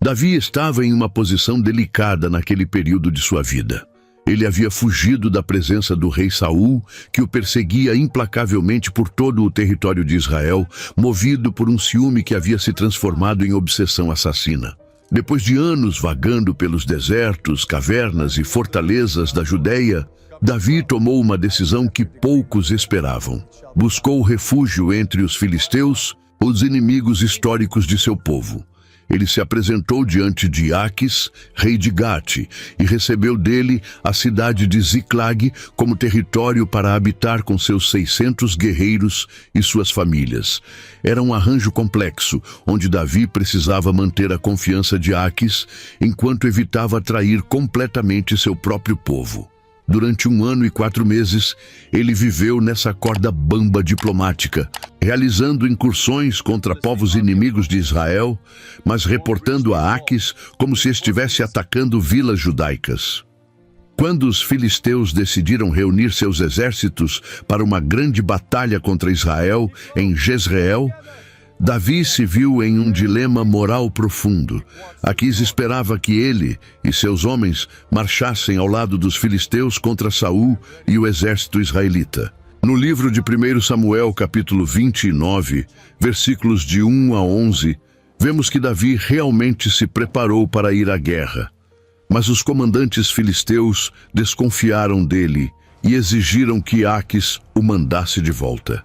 Davi estava em uma posição delicada naquele período de sua vida. Ele havia fugido da presença do rei Saul, que o perseguia implacavelmente por todo o território de Israel, movido por um ciúme que havia se transformado em obsessão assassina. Depois de anos vagando pelos desertos, cavernas e fortalezas da Judéia, Davi tomou uma decisão que poucos esperavam. Buscou refúgio entre os filisteus, os inimigos históricos de seu povo. Ele se apresentou diante de Aquis, rei de Gate, e recebeu dele a cidade de Ziclag como território para habitar com seus 600 guerreiros e suas famílias. Era um arranjo complexo, onde Davi precisava manter a confiança de Aquis, enquanto evitava atrair completamente seu próprio povo. Durante 1 ano e 4 meses, ele viveu nessa corda bamba diplomática, realizando incursões contra povos inimigos de Israel, mas reportando a Aquis como se estivesse atacando vilas judaicas. Quando os filisteus decidiram reunir seus exércitos para uma grande batalha contra Israel em Jezreel, Davi se viu em um dilema moral profundo. Aquis esperava que ele e seus homens marchassem ao lado dos filisteus contra Saul e o exército israelita. No livro de 1 Samuel, capítulo 29, versículos de 1 a 11, vemos que Davi realmente se preparou para ir à guerra. Mas os comandantes filisteus desconfiaram dele e exigiram que Aquis o mandasse de volta.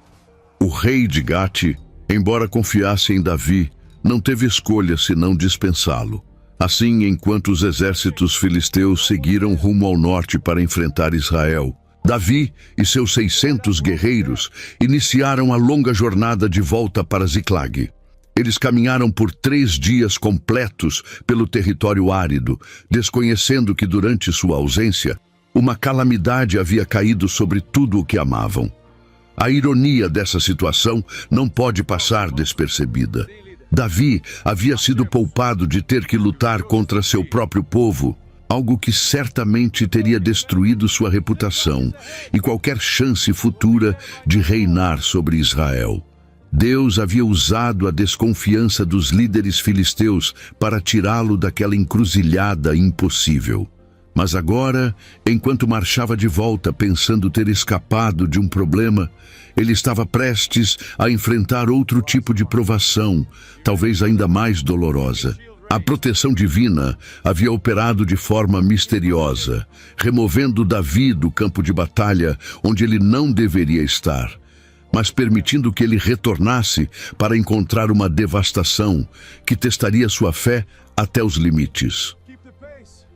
O rei de Gate, embora confiasse em Davi, não teve escolha senão dispensá-lo. Assim, enquanto os exércitos filisteus seguiram rumo ao norte para enfrentar Israel, Davi e seus 600 guerreiros iniciaram a longa jornada de volta para Ziclag. Eles caminharam por 3 dias completos pelo território árido, desconhecendo que durante sua ausência, uma calamidade havia caído sobre tudo o que amavam. A ironia dessa situação não pode passar despercebida. Davi havia sido poupado de ter que lutar contra seu próprio povo, algo que certamente teria destruído sua reputação e qualquer chance futura de reinar sobre Israel. Deus havia usado a desconfiança dos líderes filisteus para tirá-lo daquela encruzilhada impossível. Mas agora, enquanto marchava de volta pensando ter escapado de um problema, ele estava prestes a enfrentar outro tipo de provação, talvez ainda mais dolorosa. A proteção divina havia operado de forma misteriosa, removendo Davi do campo de batalha onde ele não deveria estar, mas permitindo que ele retornasse para encontrar uma devastação que testaria sua fé até os limites.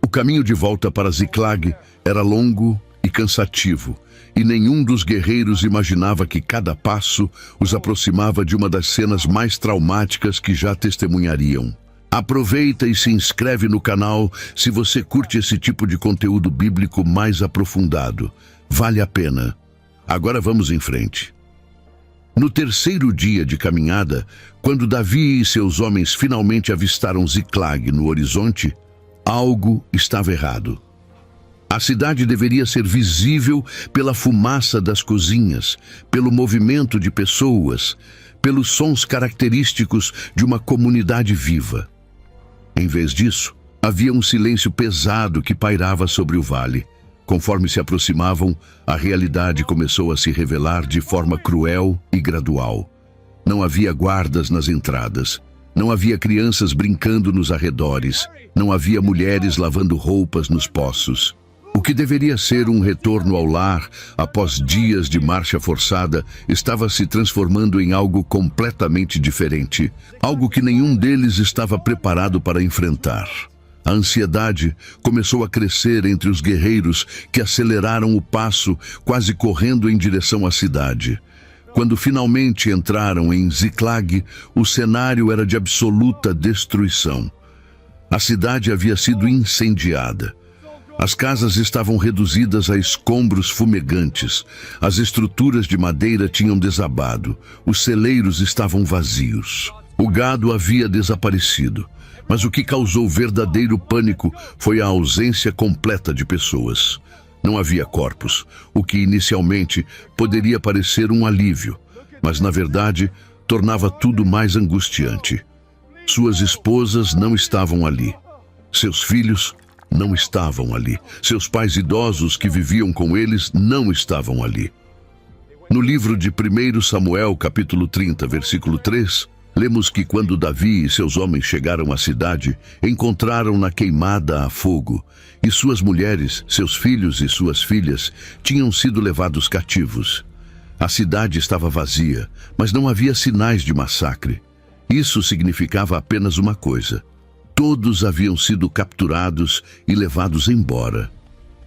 O caminho de volta para Ziclag era longo e cansativo, e nenhum dos guerreiros imaginava que cada passo os aproximava de uma das cenas mais traumáticas que já testemunhariam. Aproveita e se inscreve no canal se você curte esse tipo de conteúdo bíblico mais aprofundado. Vale a pena. Agora vamos em frente. No 3º dia de caminhada, quando Davi e seus homens finalmente avistaram Ziclag no horizonte, algo estava errado. A cidade deveria ser visível pela fumaça das cozinhas, pelo movimento de pessoas, pelos sons característicos de uma comunidade viva. Em vez disso, havia um silêncio pesado que pairava sobre o vale. Conforme se aproximavam, a realidade começou a se revelar de forma cruel e gradual. Não havia guardas nas entradas. Não havia crianças brincando nos arredores. Não havia mulheres lavando roupas nos poços. O que deveria ser um retorno ao lar após dias de marcha forçada estava se transformando em algo completamente diferente, algo que nenhum deles estava preparado para enfrentar. A ansiedade começou a crescer entre os guerreiros que aceleraram o passo, quase correndo em direção à cidade. Quando finalmente entraram em Ziclag, o cenário era de absoluta destruição. A cidade havia sido incendiada. As casas estavam reduzidas a escombros fumegantes, as estruturas de madeira tinham desabado, os celeiros estavam vazios. O gado havia desaparecido, mas o que causou verdadeiro pânico foi a ausência completa de pessoas. Não havia corpos, o que inicialmente poderia parecer um alívio, mas na verdade tornava tudo mais angustiante. Suas esposas não estavam ali. Seus filhos não estavam ali. Seus pais idosos que viviam com eles não estavam ali. No livro de 1 Samuel, capítulo 30, versículo 3, lemos que quando Davi e seus homens chegaram à cidade, encontraram-na queimada a fogo, e suas mulheres, seus filhos e suas filhas tinham sido levados cativos. A cidade estava vazia, mas não havia sinais de massacre. Isso significava apenas uma coisa: todos haviam sido capturados e levados embora.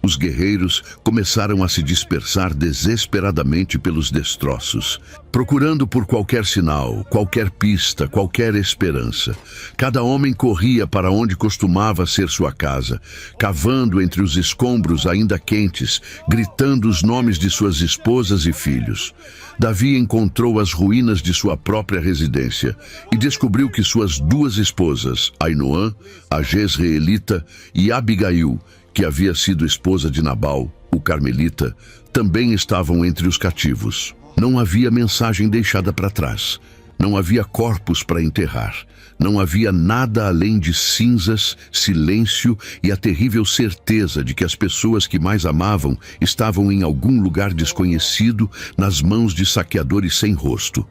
Os guerreiros começaram a se dispersar desesperadamente pelos destroços, procurando por qualquer sinal, qualquer pista, qualquer esperança. Cada homem corria para onde costumava ser sua casa, cavando entre os escombros ainda quentes, gritando os nomes de suas esposas e filhos. Davi encontrou as ruínas de sua própria residência e descobriu que suas duas esposas, Ainoã, a Jezreelita, e Abigail, que havia sido esposa de Nabal, o carmelita, também estavam entre os cativos. Não havia mensagem deixada para trás. Não havia corpos para enterrar. Não havia nada além de cinzas, silêncio e a terrível certeza de que as pessoas que mais amavam estavam em algum lugar desconhecido, nas mãos de saqueadores sem rosto.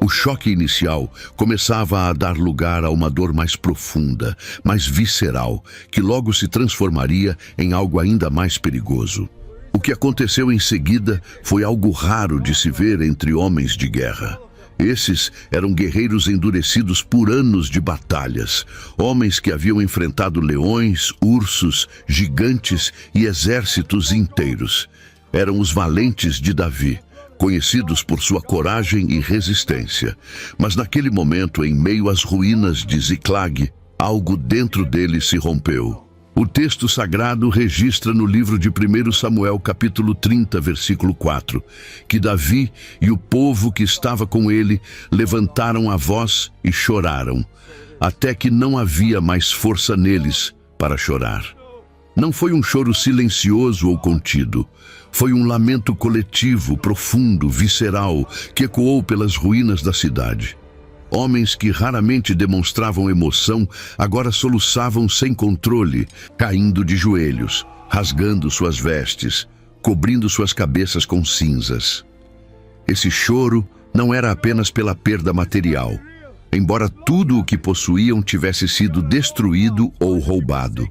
O choque inicial começava a dar lugar a uma dor mais profunda, mais visceral, que logo se transformaria em algo ainda mais perigoso. O que aconteceu em seguida foi algo raro de se ver entre homens de guerra. Esses eram guerreiros endurecidos por anos de batalhas, homens que haviam enfrentado leões, ursos, gigantes e exércitos inteiros. Eram os valentes de Davi, conhecidos por sua coragem e resistência. Mas naquele momento, em meio às ruínas de Ziclag, algo dentro dele se rompeu. O texto sagrado registra no livro de 1 Samuel, capítulo 30, versículo 4, que Davi e o povo que estava com ele levantaram a voz e choraram, até que não havia mais força neles para chorar. Não foi um choro silencioso ou contido. Foi um lamento coletivo, profundo, visceral, que ecoou pelas ruínas da cidade. Homens que raramente demonstravam emoção, agora soluçavam sem controle, caindo de joelhos, rasgando suas vestes, cobrindo suas cabeças com cinzas. Esse choro não era apenas pela perda material, embora tudo o que possuíam tivesse sido destruído ou roubado.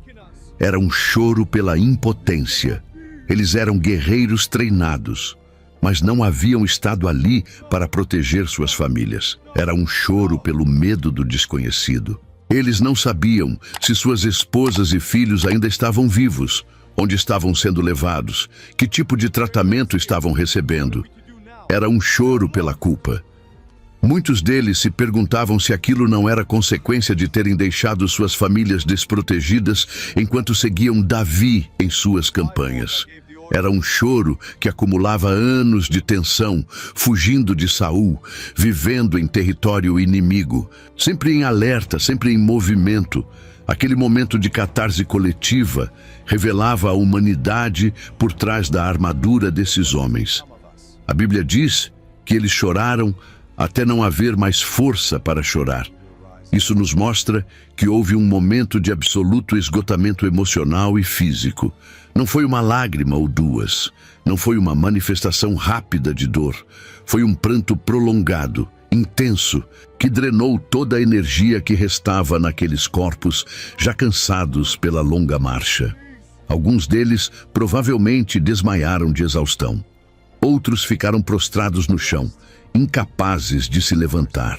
Era um choro pela impotência. Eles eram guerreiros treinados, mas não haviam estado ali para proteger suas famílias. Era um choro pelo medo do desconhecido. Eles não sabiam se suas esposas e filhos ainda estavam vivos, onde estavam sendo levados, que tipo de tratamento estavam recebendo. Era um choro pela culpa. Muitos deles se perguntavam se aquilo não era consequência de terem deixado suas famílias desprotegidas enquanto seguiam Davi em suas campanhas. Era um choro que acumulava anos de tensão, fugindo de Saul, vivendo em território inimigo, sempre em alerta, sempre em movimento. Aquele momento de catarse coletiva revelava a humanidade por trás da armadura desses homens. A Bíblia diz que eles choraram até não haver mais força para chorar. Isso nos mostra que houve um momento de absoluto esgotamento emocional e físico. Não foi uma lágrima ou duas, não foi uma manifestação rápida de dor. Foi um pranto prolongado, intenso, que drenou toda a energia que restava naqueles corpos já cansados pela longa marcha. Alguns deles provavelmente desmaiaram de exaustão. Outros ficaram prostrados no chão, incapazes de se levantar.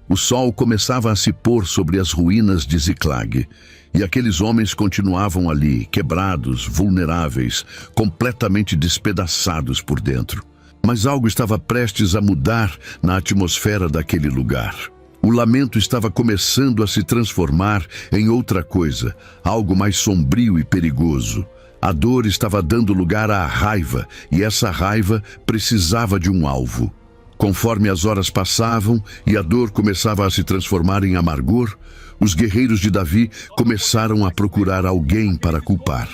O sol começava a se pôr sobre as ruínas de Ziclag, e aqueles homens continuavam ali, quebrados, vulneráveis, completamente despedaçados por dentro. Mas algo estava prestes a mudar na atmosfera daquele lugar. O lamento estava começando a se transformar em outra coisa, algo mais sombrio e perigoso. A dor estava dando lugar à raiva, e essa raiva precisava de um alvo. Conforme as horas passavam e a dor começava a se transformar em amargor, os guerreiros de Davi começaram a procurar alguém para culpar.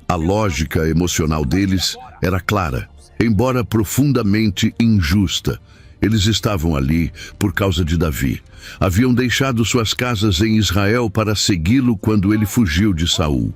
A lógica emocional deles era clara, embora profundamente injusta. Eles estavam ali por causa de Davi. Haviam deixado suas casas em Israel para segui-lo quando ele fugiu de Saul.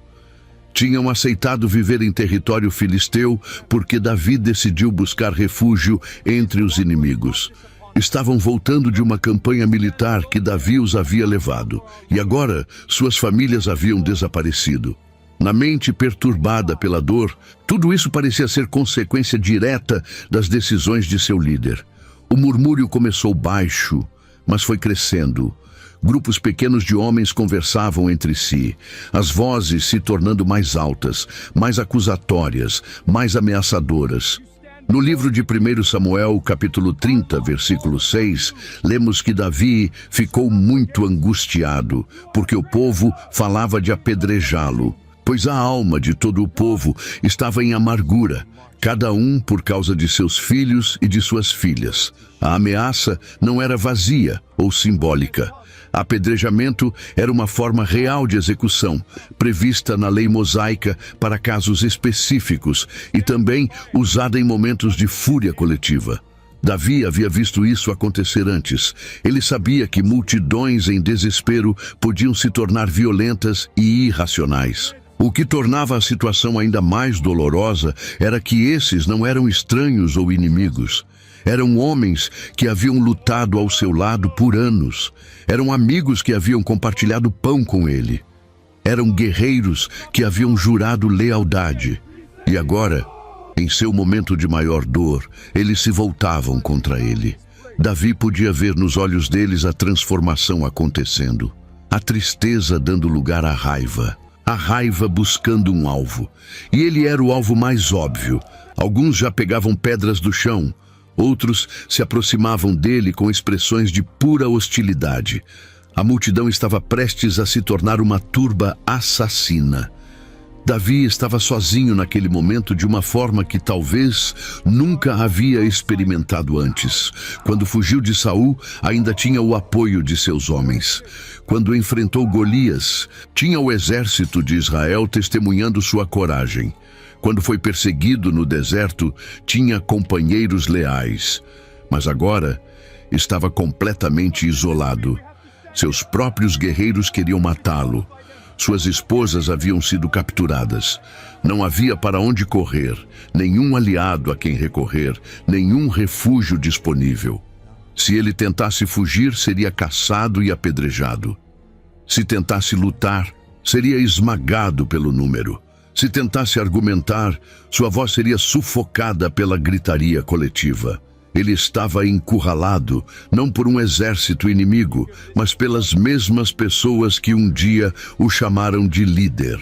Tinham aceitado viver em território filisteu porque Davi decidiu buscar refúgio entre os inimigos. Estavam voltando de uma campanha militar que Davi os havia levado, e agora suas famílias haviam desaparecido. Na mente perturbada pela dor, tudo isso parecia ser consequência direta das decisões de seu líder. O murmúrio começou baixo, mas foi crescendo. Grupos pequenos de homens conversavam entre si, as vozes se tornando mais altas, mais acusatórias, mais ameaçadoras. No livro de 1 Samuel, capítulo 30, versículo 6, lemos que Davi ficou muito angustiado, porque o povo falava de apedrejá-lo, pois a alma de todo o povo estava em amargura, cada um por causa de seus filhos e de suas filhas. A ameaça não era vazia ou simbólica. Apedrejamento era uma forma real de execução, prevista na lei mosaica para casos específicos e também usada em momentos de fúria coletiva. Davi havia visto isso acontecer antes. Ele sabia que multidões em desespero podiam se tornar violentas e irracionais. O que tornava a situação ainda mais dolorosa era que esses não eram estranhos ou inimigos. Eram homens que haviam lutado ao seu lado por anos. Eram amigos que haviam compartilhado pão com ele. Eram guerreiros que haviam jurado lealdade. E agora, em seu momento de maior dor, eles se voltavam contra ele. Davi podia ver nos olhos deles a transformação acontecendo. A tristeza dando lugar à raiva. A raiva buscando um alvo. E ele era o alvo mais óbvio. Alguns já pegavam pedras do chão. Outros se aproximavam dele com expressões de pura hostilidade. A multidão estava prestes a se tornar uma turba assassina. Davi estava sozinho naquele momento de uma forma que talvez nunca havia experimentado antes. Quando fugiu de Saul, ainda tinha o apoio de seus homens. Quando enfrentou Golias, tinha o exército de Israel testemunhando sua coragem. Quando foi perseguido no deserto, tinha companheiros leais. Mas agora, estava completamente isolado. Seus próprios guerreiros queriam matá-lo. Suas esposas haviam sido capturadas. Não havia para onde correr, nenhum aliado a quem recorrer, nenhum refúgio disponível. Se ele tentasse fugir, seria caçado e apedrejado. Se tentasse lutar, seria esmagado pelo número. Se tentasse argumentar, sua voz seria sufocada pela gritaria coletiva. Ele estava encurralado, não por um exército inimigo, mas pelas mesmas pessoas que um dia o chamaram de líder.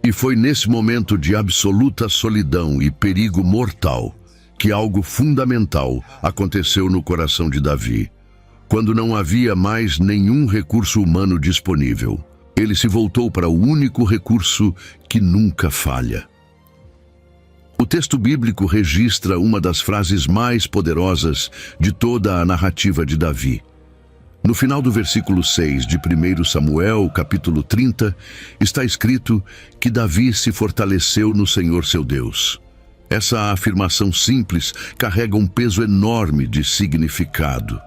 E foi nesse momento de absoluta solidão e perigo mortal que algo fundamental aconteceu no coração de Davi. Quando não havia mais nenhum recurso humano disponível, ele se voltou para o único recurso que nunca falha. O texto bíblico registra uma das frases mais poderosas de toda a narrativa de Davi. No final do versículo 6 de 1 Samuel, capítulo 30, está escrito que Davi se fortaleceu no Senhor seu Deus. Essa afirmação simples carrega um peso enorme de significado.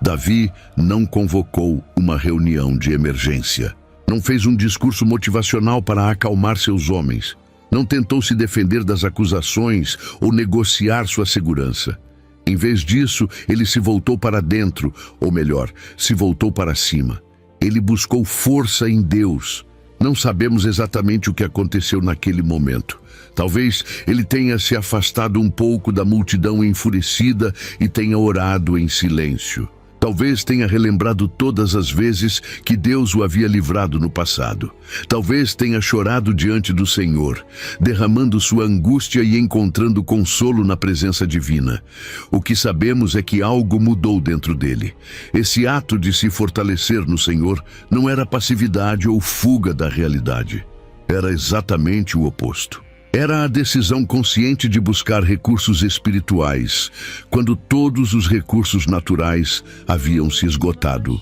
Davi não convocou uma reunião de emergência. Não fez um discurso motivacional para acalmar seus homens. Não tentou se defender das acusações ou negociar sua segurança. Em vez disso, ele se voltou para dentro, ou melhor, se voltou para cima. Ele buscou força em Deus. Não sabemos exatamente o que aconteceu naquele momento. Talvez ele tenha se afastado um pouco da multidão enfurecida e tenha orado em silêncio. Talvez tenha relembrado todas as vezes que Deus o havia livrado no passado. Talvez tenha chorado diante do Senhor, derramando sua angústia e encontrando consolo na presença divina. O que sabemos é que algo mudou dentro dele. Esse ato de se fortalecer no Senhor não era passividade ou fuga da realidade. Era exatamente o oposto. Era a decisão consciente de buscar recursos espirituais, quando todos os recursos naturais haviam se esgotado.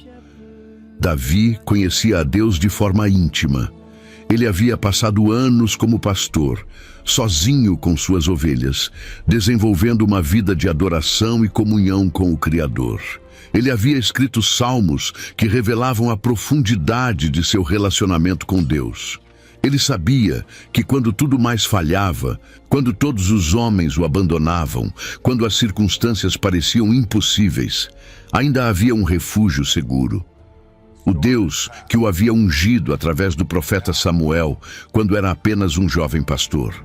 Davi conhecia a Deus de forma íntima. Ele havia passado anos como pastor, sozinho com suas ovelhas, desenvolvendo uma vida de adoração e comunhão com o Criador. Ele havia escrito salmos que revelavam a profundidade de seu relacionamento com Deus. Ele sabia que quando tudo mais falhava, quando todos os homens o abandonavam, quando as circunstâncias pareciam impossíveis, ainda havia um refúgio seguro. O Deus que o havia ungido através do profeta Samuel, quando era apenas um jovem pastor.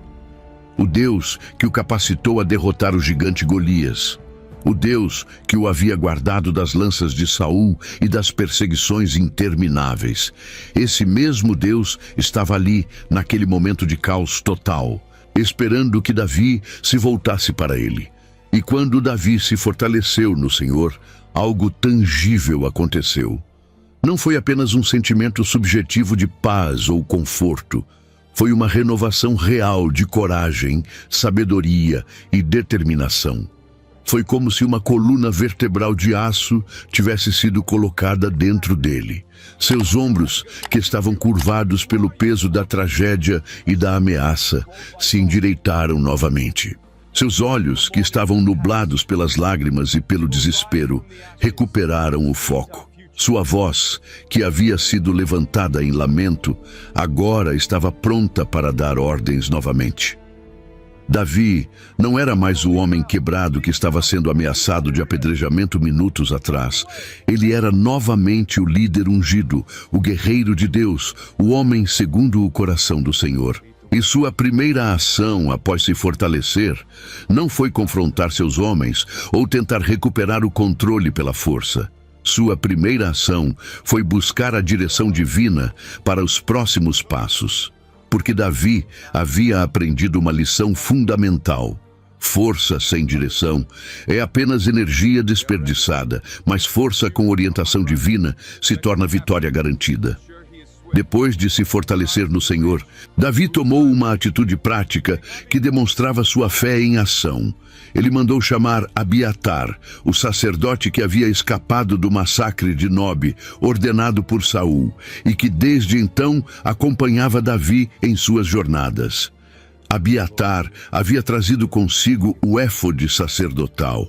O Deus que o capacitou a derrotar o gigante Golias. O Deus que o havia guardado das lanças de Saul e das perseguições intermináveis. Esse mesmo Deus estava ali, naquele momento de caos total, esperando que Davi se voltasse para ele. E quando Davi se fortaleceu no Senhor, algo tangível aconteceu. Não foi apenas um sentimento subjetivo de paz ou conforto. Foi uma renovação real de coragem, sabedoria e determinação. Foi como se uma coluna vertebral de aço tivesse sido colocada dentro dele. Seus ombros, que estavam curvados pelo peso da tragédia e da ameaça, se endireitaram novamente. Seus olhos, que estavam nublados pelas lágrimas e pelo desespero, recuperaram o foco. Sua voz, que havia sido levantada em lamento, agora estava pronta para dar ordens novamente. Davi não era mais o homem quebrado que estava sendo ameaçado de apedrejamento minutos atrás. Ele era novamente o líder ungido, o guerreiro de Deus, o homem segundo o coração do Senhor. E sua primeira ação após se fortalecer não foi confrontar seus homens ou tentar recuperar o controle pela força. Sua primeira ação foi buscar a direção divina para os próximos passos. Porque Davi havia aprendido uma lição fundamental. Força sem direção é apenas energia desperdiçada, mas força com orientação divina se torna vitória garantida. Depois de se fortalecer no Senhor, Davi tomou uma atitude prática que demonstrava sua fé em ação. Ele mandou chamar Abiatar, o sacerdote que havia escapado do massacre de Nobe, ordenado por Saul, e que desde então acompanhava Davi em suas jornadas. Abiatar havia trazido consigo o éfode sacerdotal,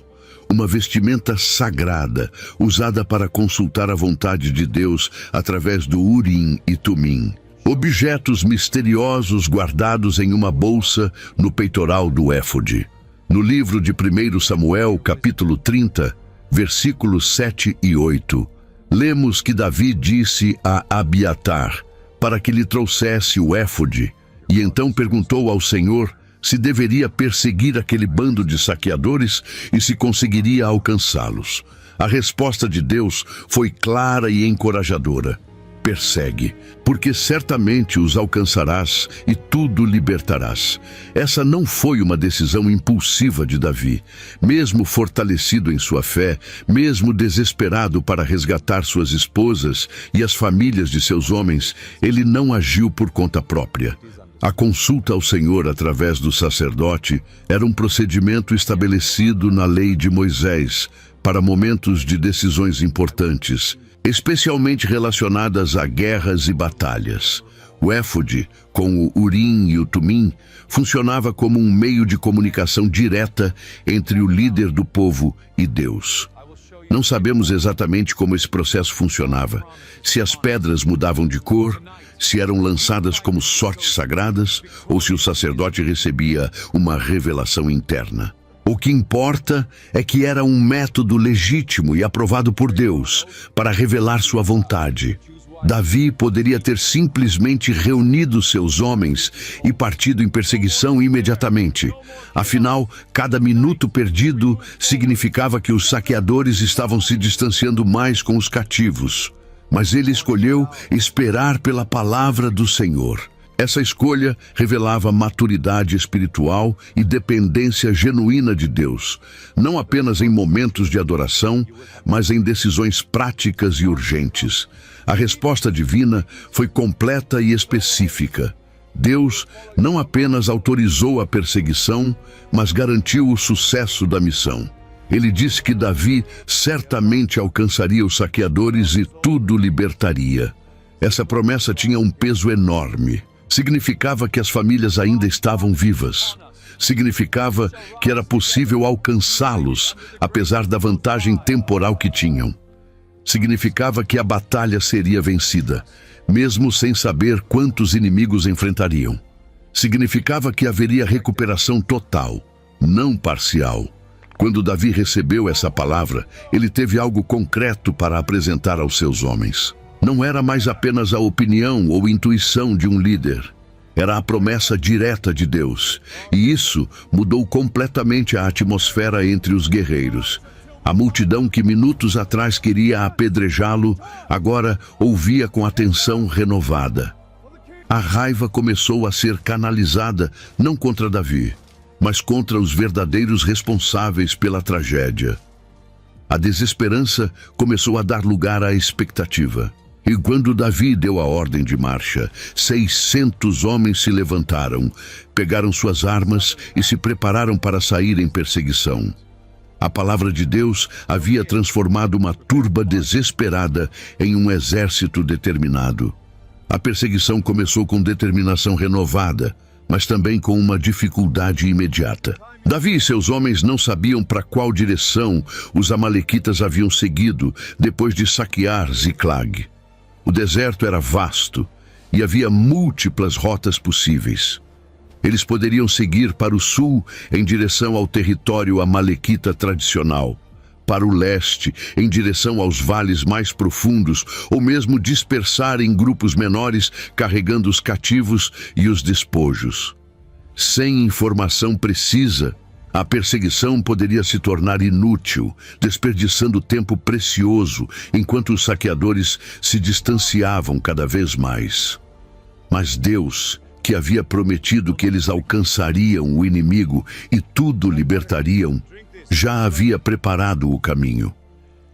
uma vestimenta sagrada, usada para consultar a vontade de Deus através do Urim e Tumim. Objetos misteriosos guardados em uma bolsa no peitoral do éfode. No livro de 1 Samuel, capítulo 30, versículos 7 e 8, lemos que Davi disse a Abiatar para que lhe trouxesse o éfode, e então perguntou ao Senhor se deveria perseguir aquele bando de saqueadores e se conseguiria alcançá-los. A resposta de Deus foi clara e encorajadora. Persegue, porque certamente os alcançarás e tudo libertarás. Essa não foi uma decisão impulsiva de Davi. Mesmo fortalecido em sua fé, mesmo desesperado para resgatar suas esposas e as famílias de seus homens, ele não agiu por conta própria. A consulta ao Senhor através do sacerdote era um procedimento estabelecido na lei de Moisés para momentos de decisões importantes, especialmente relacionadas a guerras e batalhas. O éfode, com o Urim e o Tumim, funcionava como um meio de comunicação direta entre o líder do povo e Deus. Não sabemos exatamente como esse processo funcionava, se as pedras mudavam de cor, se eram lançadas como sortes sagradas, ou se o sacerdote recebia uma revelação interna. O que importa é que era um método legítimo e aprovado por Deus para revelar sua vontade. Davi poderia ter simplesmente reunido seus homens e partido em perseguição imediatamente. Afinal, cada minuto perdido significava que os saqueadores estavam se distanciando mais com os cativos. Mas ele escolheu esperar pela palavra do Senhor. Essa escolha revelava maturidade espiritual e dependência genuína de Deus, não apenas em momentos de adoração, mas em decisões práticas e urgentes. A resposta divina foi completa e específica. Deus não apenas autorizou a perseguição, mas garantiu o sucesso da missão. Ele disse que Davi certamente alcançaria os saqueadores e tudo libertaria. Essa promessa tinha um peso enorme. Significava que as famílias ainda estavam vivas. Significava que era possível alcançá-los, apesar da vantagem temporal que tinham. Significava que a batalha seria vencida, mesmo sem saber quantos inimigos enfrentariam. Significava que haveria recuperação total, não parcial. Quando Davi recebeu essa palavra, ele teve algo concreto para apresentar aos seus homens. Não era mais apenas a opinião ou intuição de um líder. Era a promessa direta de Deus, e isso mudou completamente a atmosfera entre os guerreiros. A multidão que minutos atrás queria apedrejá-lo, agora ouvia com atenção renovada. A raiva começou a ser canalizada não contra Davi, mas contra os verdadeiros responsáveis pela tragédia. A desesperança começou a dar lugar à expectativa. E quando Davi deu a ordem de marcha, 600 homens se levantaram, pegaram suas armas e se prepararam para sair em perseguição. A palavra de Deus havia transformado uma turba desesperada em um exército determinado. A perseguição começou com determinação renovada, mas também com uma dificuldade imediata. Davi e seus homens não sabiam para qual direção os amalequitas haviam seguido depois de saquear Ziclag. O deserto era vasto e havia múltiplas rotas possíveis. Eles poderiam seguir para o sul em direção ao território amalequita tradicional, para o leste em direção aos vales mais profundos, ou mesmo dispersar em grupos menores carregando os cativos e os despojos. Sem informação precisa, a perseguição poderia se tornar inútil, desperdiçando tempo precioso enquanto os saqueadores se distanciavam cada vez mais. Mas Deus, que havia prometido que eles alcançariam o inimigo e tudo libertariam, já havia preparado o caminho.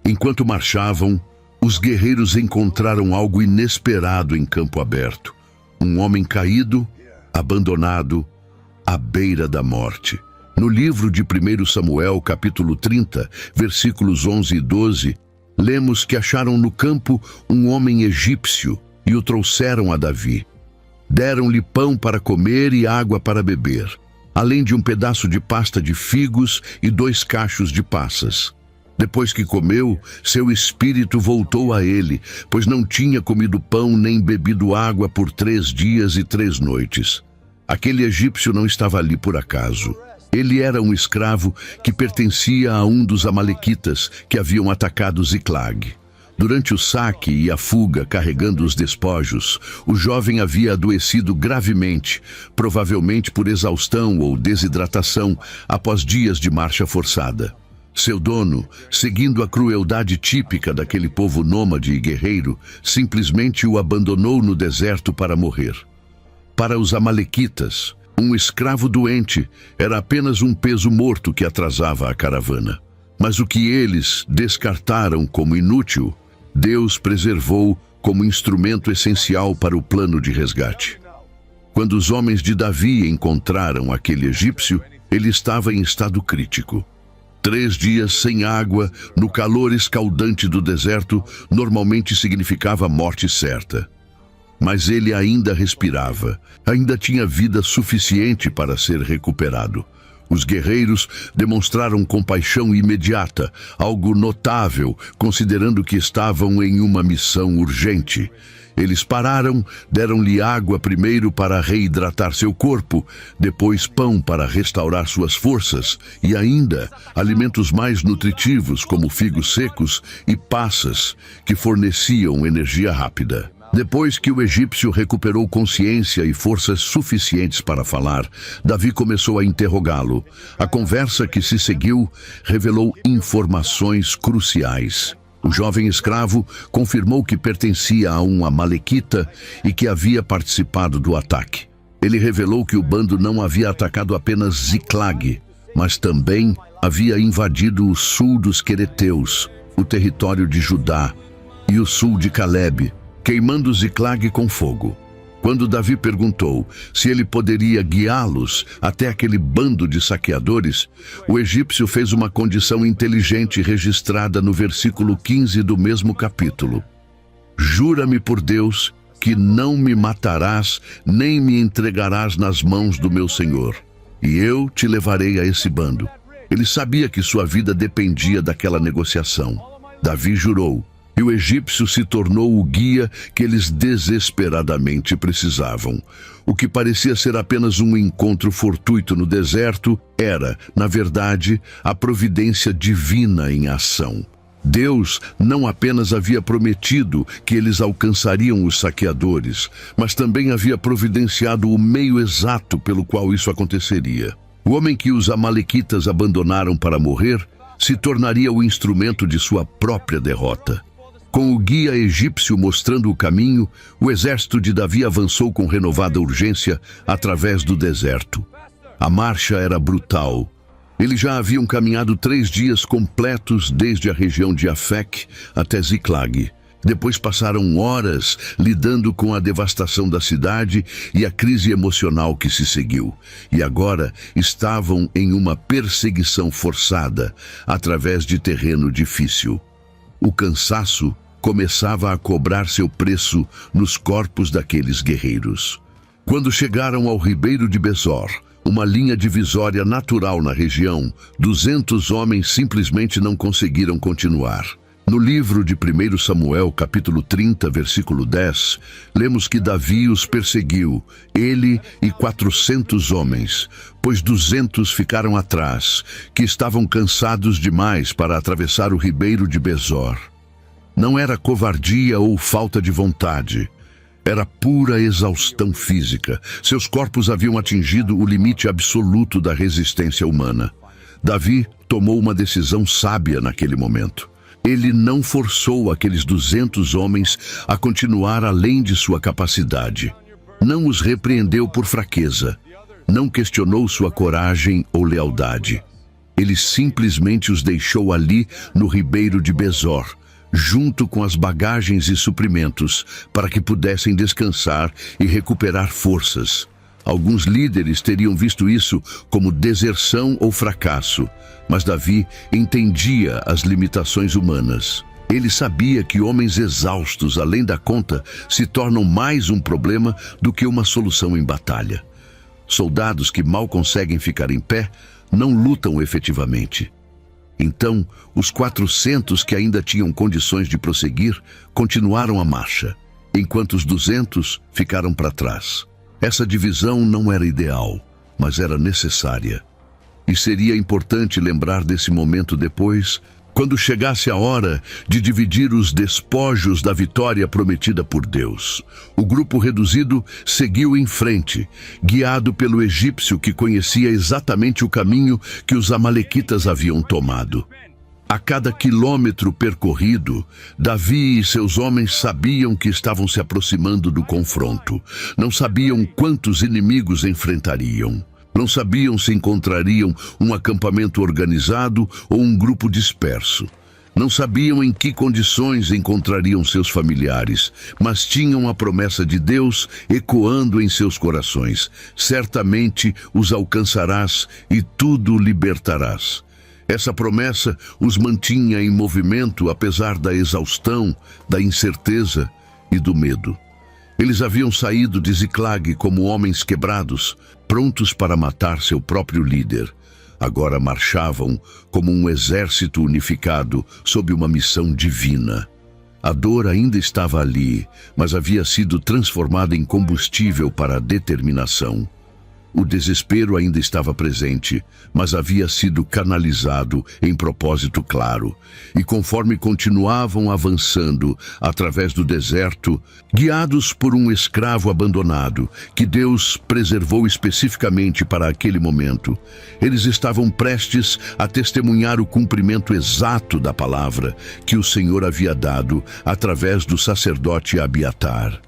Enquanto marchavam, os guerreiros encontraram algo inesperado em campo aberto. Um homem caído, abandonado, à beira da morte. No livro de 1 Samuel, capítulo 30, versículos 11 e 12, lemos que acharam no campo um homem egípcio e o trouxeram a Davi. Deram-lhe pão para comer e água para beber, além de um pedaço de pasta de figos e 2 cachos de passas. Depois que comeu, seu espírito voltou a ele, pois não tinha comido pão nem bebido água por 3 dias e 3 noites. Aquele egípcio não estava ali por acaso. Ele era um escravo que pertencia a um dos amalequitas que haviam atacado Ziclag. Durante o saque e a fuga carregando os despojos, o jovem havia adoecido gravemente, provavelmente por exaustão ou desidratação após dias de marcha forçada. Seu dono, seguindo a crueldade típica daquele povo nômade e guerreiro, simplesmente o abandonou no deserto para morrer. Para os amalequitas, um escravo doente era apenas um peso morto que atrasava a caravana. Mas o que eles descartaram como inútil, Deus preservou como instrumento essencial para o plano de resgate. Quando os homens de Davi encontraram aquele egípcio, ele estava em estado crítico. 3 dias sem água, no calor escaldante do deserto, normalmente significava morte certa. Mas ele ainda respirava, ainda tinha vida suficiente para ser recuperado. Os guerreiros demonstraram compaixão imediata, algo notável, considerando que estavam em uma missão urgente. Eles pararam, deram-lhe água primeiro para reidratar seu corpo, depois pão para restaurar suas forças e ainda alimentos mais nutritivos como figos secos e passas, que forneciam energia rápida. Depois que o egípcio recuperou consciência e forças suficientes para falar, Davi começou a interrogá-lo. A conversa que se seguiu revelou informações cruciais. O jovem escravo confirmou que pertencia a um amalequita e que havia participado do ataque. Ele revelou que o bando não havia atacado apenas Ziclag, mas também havia invadido o sul dos Quereteus, o território de Judá, e o sul de Caleb, queimando Ziclag com fogo. Quando Davi perguntou se ele poderia guiá-los até aquele bando de saqueadores, o egípcio fez uma condição inteligente registrada no versículo 15 do mesmo capítulo. Jura-me por Deus que não me matarás, nem me entregarás nas mãos do meu senhor, e eu te levarei a esse bando. Ele sabia que sua vida dependia daquela negociação. Davi jurou, e o egípcio se tornou o guia que eles desesperadamente precisavam. O que parecia ser apenas um encontro fortuito no deserto era, na verdade, a providência divina em ação. Deus não apenas havia prometido que eles alcançariam os saqueadores, mas também havia providenciado o meio exato pelo qual isso aconteceria. O homem que os amalequitas abandonaram para morrer se tornaria o instrumento de sua própria derrota. Com o guia egípcio mostrando o caminho, o exército de Davi avançou com renovada urgência através do deserto. A marcha era brutal. Eles já haviam caminhado 3 dias completos desde a região de Afec até Ziclag. Depois passaram horas lidando com a devastação da cidade e a crise emocional que se seguiu. E agora estavam em uma perseguição forçada através de terreno difícil. O cansaço começava a cobrar seu preço nos corpos daqueles guerreiros. Quando chegaram ao ribeiro de Besor, uma linha divisória natural na região, 200 homens simplesmente não conseguiram continuar. No livro de 1 Samuel, capítulo 30, versículo 10, lemos que Davi os perseguiu, ele e 400 homens, pois 200 ficaram atrás, que estavam cansados demais para atravessar o ribeiro de Besor. Não era covardia ou falta de vontade. Era pura exaustão física. Seus corpos haviam atingido o limite absoluto da resistência humana. Davi tomou uma decisão sábia naquele momento. Ele não forçou aqueles 200 homens a continuar além de sua capacidade. Não os repreendeu por fraqueza. Não questionou sua coragem ou lealdade. Ele simplesmente os deixou ali no ribeiro de Besor, junto com as bagagens e suprimentos, para que pudessem descansar e recuperar forças. Alguns líderes teriam visto isso como deserção ou fracasso, mas Davi entendia as limitações humanas. Ele sabia que homens exaustos além da conta se tornam mais um problema do que uma solução em batalha. Soldados que mal conseguem ficar em pé não lutam efetivamente. Então, os 400 que ainda tinham condições de prosseguir continuaram a marcha, enquanto os 200 ficaram para trás. Essa divisão não era ideal, mas era necessária. E seria importante lembrar desse momento depois, quando chegasse a hora de dividir os despojos da vitória prometida por Deus. O grupo reduzido seguiu em frente, guiado pelo egípcio que conhecia exatamente o caminho que os amalequitas haviam tomado. A cada quilômetro percorrido, Davi e seus homens sabiam que estavam se aproximando do confronto. Não sabiam quantos inimigos enfrentariam. Não sabiam se encontrariam um acampamento organizado ou um grupo disperso. Não sabiam em que condições encontrariam seus familiares, mas tinham a promessa de Deus ecoando em seus corações. Certamente os alcançarás e tudo libertarás. Essa promessa os mantinha em movimento apesar da exaustão, da incerteza e do medo. Eles haviam saído de Ziclag como homens quebrados, prontos para matar seu próprio líder. Agora marchavam como um exército unificado sob uma missão divina. A dor ainda estava ali, mas havia sido transformada em combustível para a determinação. O desespero ainda estava presente, mas havia sido canalizado em propósito claro. E conforme continuavam avançando através do deserto, guiados por um escravo abandonado, que Deus preservou especificamente para aquele momento, eles estavam prestes a testemunhar o cumprimento exato da palavra que o Senhor havia dado através do sacerdote Abiatar.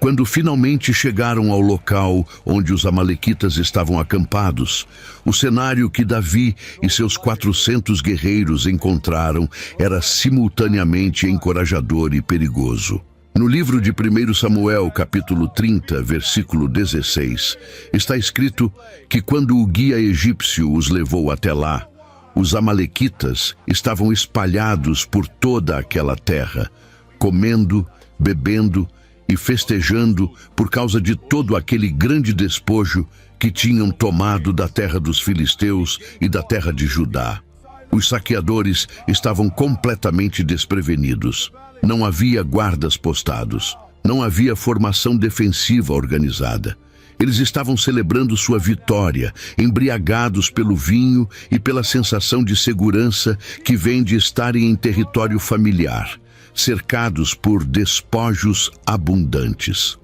Quando finalmente chegaram ao local onde os amalequitas estavam acampados, o cenário que Davi e seus 400 guerreiros encontraram era simultaneamente encorajador e perigoso. No livro de 1 Samuel, capítulo 30, versículo 16, está escrito que quando o guia egípcio os levou até lá, os amalequitas estavam espalhados por toda aquela terra, comendo, bebendo e festejando por causa de todo aquele grande despojo que tinham tomado da terra dos filisteus e da terra de Judá. Os saqueadores estavam completamente desprevenidos. Não havia guardas postados. Não havia formação defensiva organizada. Eles estavam celebrando sua vitória, embriagados pelo vinho e pela sensação de segurança que vem de estarem em território familiar, cercados por despojos abundantes.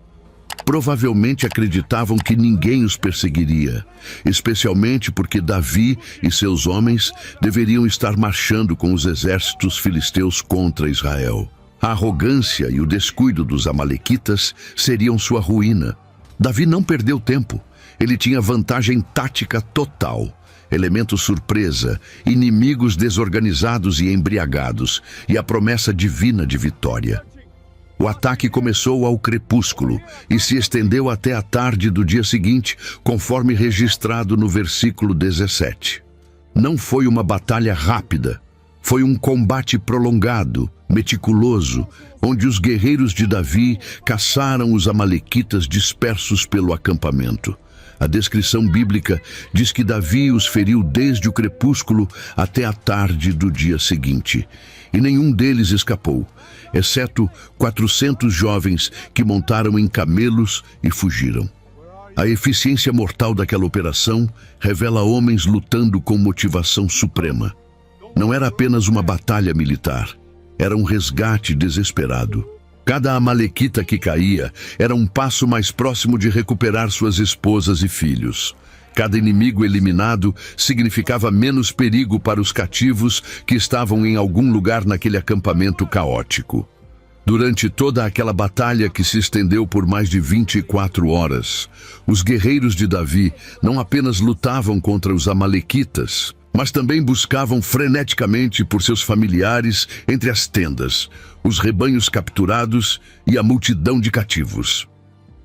Provavelmente acreditavam que ninguém os perseguiria, especialmente porque Davi e seus homens deveriam estar marchando com os exércitos filisteus contra Israel. A arrogância e o descuido dos amalequitas seriam sua ruína. Davi não perdeu tempo. Ele tinha vantagem tática total. Elemento surpresa, inimigos desorganizados e embriagados, e a promessa divina de vitória. O ataque começou ao crepúsculo e se estendeu até a tarde do dia seguinte, conforme registrado no versículo 17. Não foi uma batalha rápida. Foi um combate prolongado, meticuloso, onde os guerreiros de Davi caçaram os amalequitas dispersos pelo acampamento. A descrição bíblica diz que Davi os feriu desde o crepúsculo até a tarde do dia seguinte, e nenhum deles escapou, exceto 400 jovens que montaram em camelos e fugiram. A eficiência mortal daquela operação revela homens lutando com motivação suprema. Não era apenas uma batalha militar, era um resgate desesperado. Cada amalequita que caía era um passo mais próximo de recuperar suas esposas e filhos. Cada inimigo eliminado significava menos perigo para os cativos que estavam em algum lugar naquele acampamento caótico. Durante toda aquela batalha que se estendeu por mais de 24 horas, os guerreiros de Davi não apenas lutavam contra os amalequitas, mas também buscavam freneticamente por seus familiares entre as tendas, os rebanhos capturados e a multidão de cativos.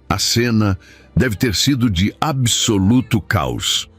A cena deve ter sido de absoluto caos.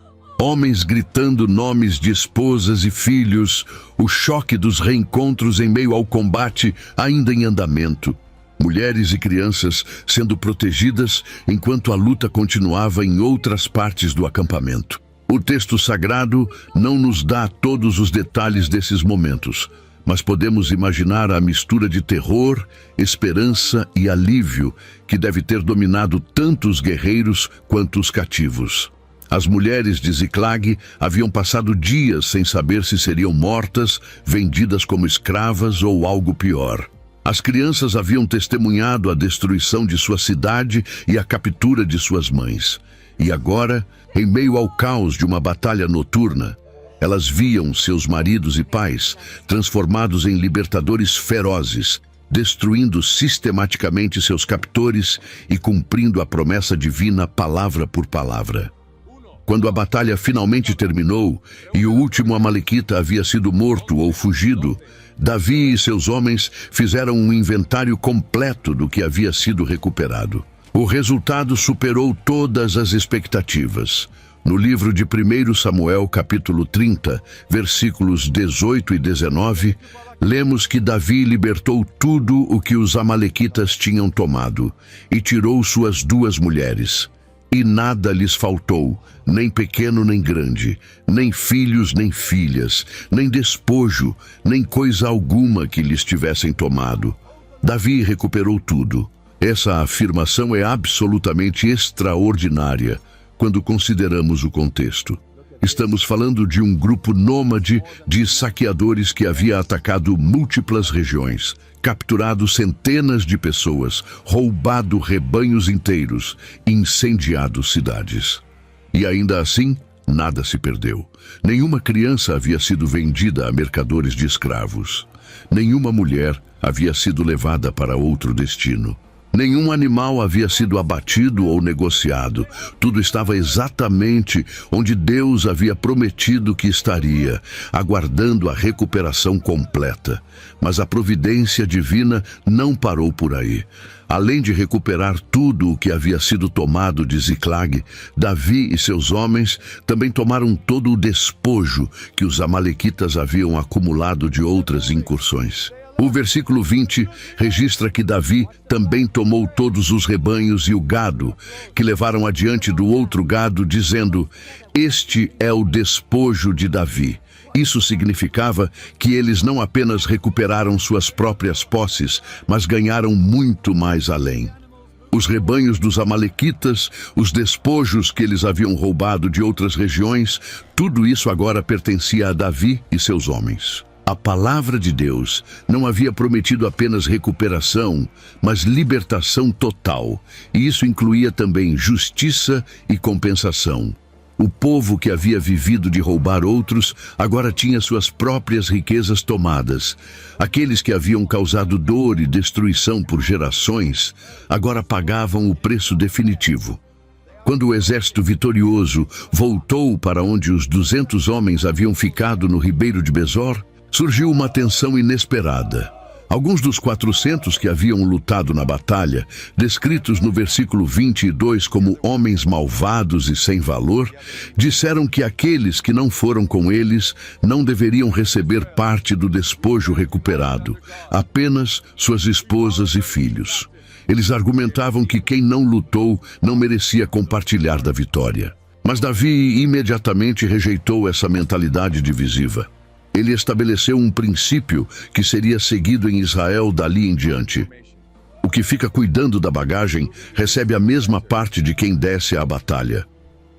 Homens gritando nomes de esposas e filhos, o choque dos reencontros em meio ao combate ainda em andamento. Mulheres e crianças sendo protegidas enquanto a luta continuava em outras partes do acampamento. O texto sagrado não nos dá todos os detalhes desses momentos, mas podemos imaginar a mistura de terror, esperança e alívio que deve ter dominado tanto os guerreiros quanto os cativos. As mulheres de Ziclag haviam passado dias sem saber se seriam mortas, vendidas como escravas ou algo pior. As crianças haviam testemunhado a destruição de sua cidade e a captura de suas mães. E agora, em meio ao caos de uma batalha noturna, elas viam seus maridos e pais transformados em libertadores ferozes, destruindo sistematicamente seus captores e cumprindo a promessa divina palavra por palavra. Quando a batalha finalmente terminou e o último amalequita havia sido morto ou fugido, Davi e seus homens fizeram um inventário completo do que havia sido recuperado. O resultado superou todas as expectativas. No livro de 1 Samuel, capítulo 30, versículos 18 e 19, lemos que Davi libertou tudo o que os amalequitas tinham tomado e tirou suas 2 mulheres. E nada lhes faltou, nem pequeno nem grande, nem filhos nem filhas, nem despojo, nem coisa alguma que lhes tivessem tomado. Davi recuperou tudo. Essa afirmação é absolutamente extraordinária quando consideramos o contexto. Estamos falando de um grupo nômade de saqueadores que havia atacado múltiplas regiões, capturado centenas de pessoas, roubado rebanhos inteiros, incendiado cidades. E ainda assim, nada se perdeu. Nenhuma criança havia sido vendida a mercadores de escravos. Nenhuma mulher havia sido levada para outro destino. Nenhum animal havia sido abatido ou negociado. Tudo estava exatamente onde Deus havia prometido que estaria, aguardando a recuperação completa. Mas a providência divina não parou por aí. Além de recuperar tudo o que havia sido tomado de Ziclag, Davi e seus homens também tomaram todo o despojo que os amalequitas haviam acumulado de outras incursões. O versículo 20 registra que Davi também tomou todos os rebanhos e o gado, que levaram adiante do outro gado, dizendo: "Este é o despojo de Davi." Isso significava que eles não apenas recuperaram suas próprias posses, mas ganharam muito mais além. Os rebanhos dos amalequitas, os despojos que eles haviam roubado de outras regiões, tudo isso agora pertencia a Davi e seus homens. A palavra de Deus não havia prometido apenas recuperação, mas libertação total, e isso incluía também justiça e compensação. O povo que havia vivido de roubar outros agora tinha suas próprias riquezas tomadas. Aqueles que haviam causado dor e destruição por gerações agora pagavam o preço definitivo. Quando o exército vitorioso voltou para onde os 200 homens haviam ficado no ribeiro de Besor, surgiu uma tensão inesperada. Alguns dos 400 que haviam lutado na batalha, descritos no versículo 22 como homens malvados e sem valor, disseram que aqueles que não foram com eles não deveriam receber parte do despojo recuperado, apenas suas esposas e filhos. Eles argumentavam que quem não lutou não merecia compartilhar da vitória. Mas Davi imediatamente rejeitou essa mentalidade divisiva. Ele estabeleceu um princípio que seria seguido em Israel dali em diante. O que fica cuidando da bagagem recebe a mesma parte de quem desce à batalha.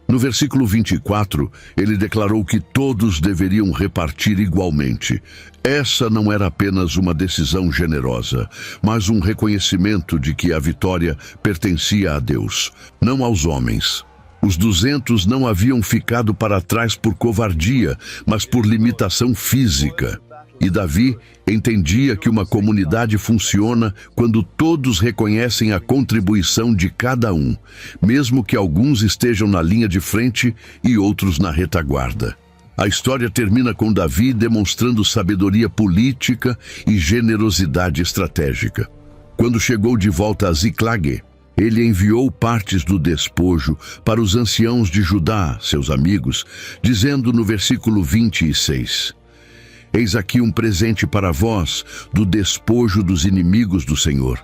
No versículo 24, ele declarou que todos deveriam repartir igualmente. Essa não era apenas uma decisão generosa, mas um reconhecimento de que a vitória pertencia a Deus, não aos homens. Os 200 não haviam ficado para trás por covardia, mas por limitação física. E Davi entendia que uma comunidade funciona quando todos reconhecem a contribuição de cada um, mesmo que alguns estejam na linha de frente e outros na retaguarda. A história termina com Davi demonstrando sabedoria política e generosidade estratégica. Quando chegou de volta a Ziclague, ele enviou partes do despojo para os anciãos de Judá, seus amigos, dizendo no versículo 26: "Eis aqui um presente para vós do despojo dos inimigos do Senhor."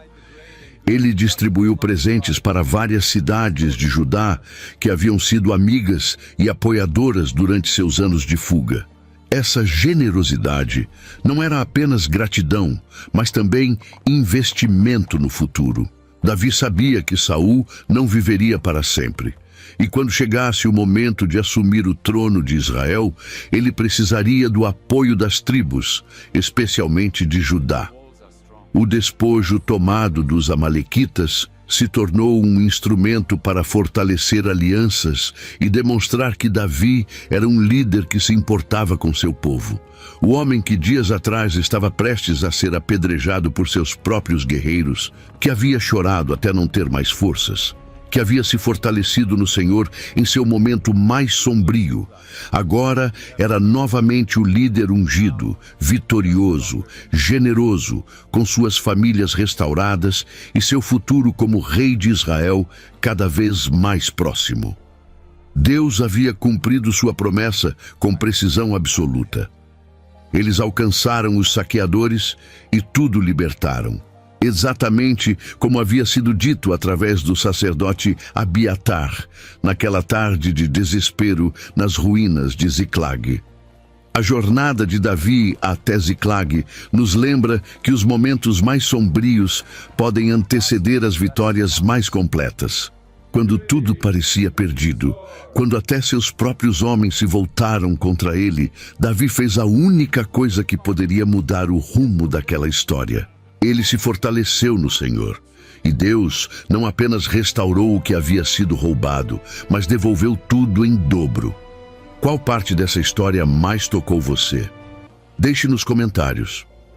Ele distribuiu presentes para várias cidades de Judá que haviam sido amigas e apoiadoras durante seus anos de fuga. Essa generosidade não era apenas gratidão, mas também investimento no futuro. Davi sabia que Saul não viveria para sempre. E quando chegasse o momento de assumir o trono de Israel, ele precisaria do apoio das tribos, especialmente de Judá. O despojo tomado dos amalequitas se tornou um instrumento para fortalecer alianças e demonstrar que Davi era um líder que se importava com seu povo. O homem que dias atrás estava prestes a ser apedrejado por seus próprios guerreiros, que havia chorado até não ter mais forças, que havia se fortalecido no Senhor em seu momento mais sombrio, agora era novamente o líder ungido, vitorioso, generoso, com suas famílias restauradas e seu futuro como rei de Israel cada vez mais próximo. Deus havia cumprido sua promessa com precisão absoluta. Eles alcançaram os saqueadores e tudo libertaram, exatamente como havia sido dito através do sacerdote Abiatar, naquela tarde de desespero nas ruínas de Ziclague. A jornada de Davi até Ziclague nos lembra que os momentos mais sombrios podem anteceder as vitórias mais completas. Quando tudo parecia perdido, quando até seus próprios homens se voltaram contra ele, Davi fez a única coisa que poderia mudar o rumo daquela história. Ele se fortaleceu no Senhor. E Deus não apenas restaurou o que havia sido roubado, mas devolveu tudo em dobro. Qual parte dessa história mais tocou você? Deixe nos comentários.